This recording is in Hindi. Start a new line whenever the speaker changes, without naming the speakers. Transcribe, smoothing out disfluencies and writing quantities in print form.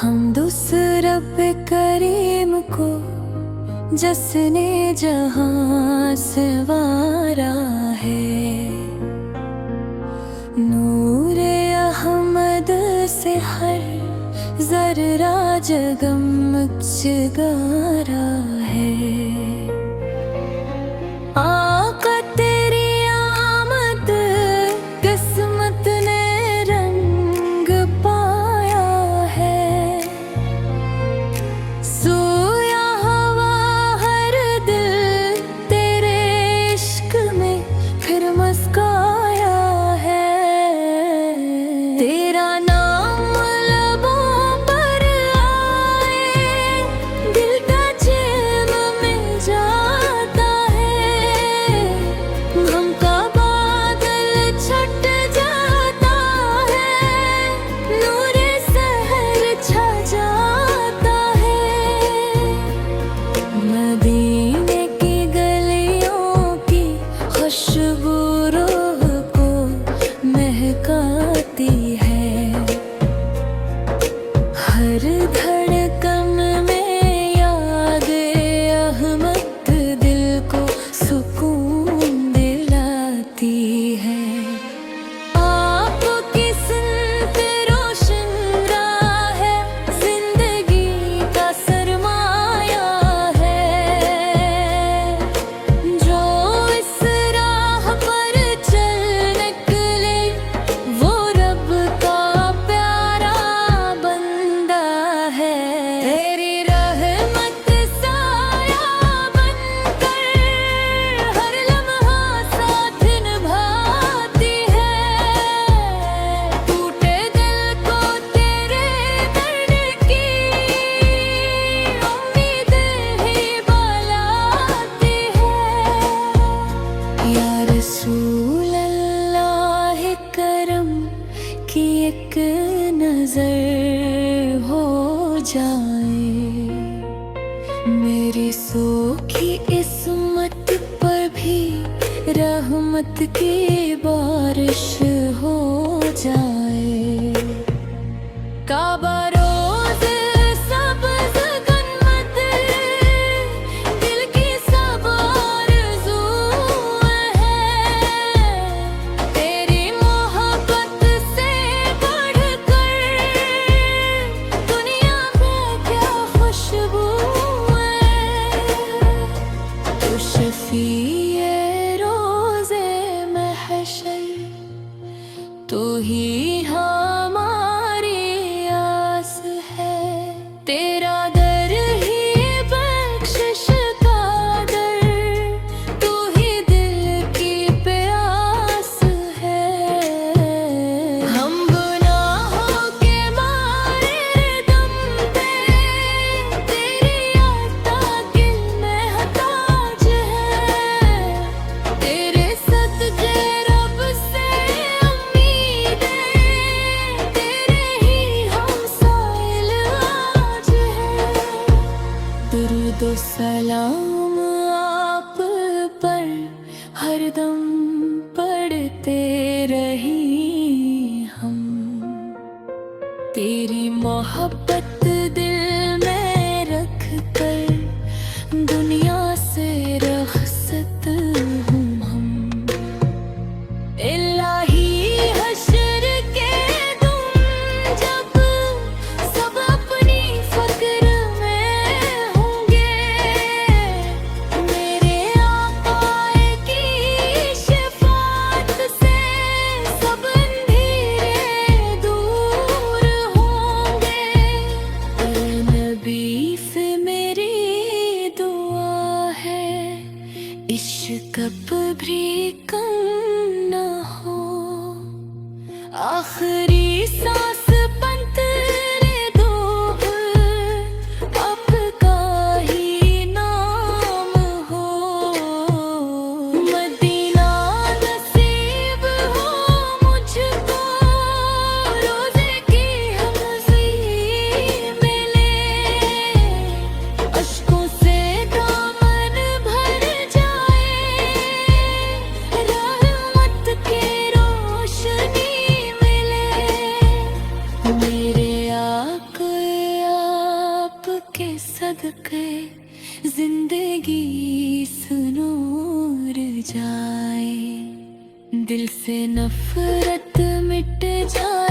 हमदुस रब करीम को जिसने जहां संवारा है। नूरे अहमद से हर जर्रा जगमगारा है। आका तेरी आमद किस्मत ने रंग पाया है। सोया हवा हर दिल तेरे इश्क में फिर मुस्काया है। तेरा नाम लबों पर आए दिल का चैन मिल जाता है। गम का बादल छट जाता है। नूरे सहर छा जाता है। मदीने की गलियों की खुशबू रूह को महकाती है। हर धड़कन में याद अहमद दिल को सुकून दिलाती है। आपकी सिमत रोशन राह है, जिंदगी का सरमाया है। जो इस राह पर चल निकले वो रब का प्यारा बंदा है। तेरी रहमत साया बनकर हर लम्हा साथ निभाती है। टूटे दिल को तेरे दर्द की उम्मीदें ही बलाती है। या रसूल अल्लाह करम की एक नजर हो जाए। मेरी सोखी इस्मत पर भी रहमत की बारिश हो जाए। काबा रोज़ सब्ज़ गन्नत दिल की सब आरज़ूएं हैं। तेरी मोहब्बत से बढ़कर दुनिया में क्या खुशबू है। तू शफ़ीए रोज़े महशर, तू ही हमारी आस है। तेरा दर ही बख्शिश का दर, तू ही दिल की प्यास है। हम गुनाहों के मारे दम पे तेरी आता दिल में हताज है। तेरे सदके रब से उम्मीदें तेरे ही हमसाइल आज है। दुरूद व सलाम आप पर हरदम पढ़ते रही हम। तेरी मोहब्बत दिल में रख कर दुनिया से रख़्सत हूँ हम। इलाही हश्र के तुम जब सब अपनी फ़क्र में होंगे। मेरे आक़ाए की शफ़ाअत से सब अंधेरे दूर होंगे। ए नबी से मेरी दुआ है, इश्क़ कभी कम न हो। आखिरी सांस पंतरे दूह आपका ही नाम हो। मदीना नसीब हो मुझको, रोज़े की हमज़ी मिले। अश्कों से दामन भर जाए, रहमत की रोशनी मिले। सदके जिंदगी सुनूर जाए, दिल से नफरत मिट जाए।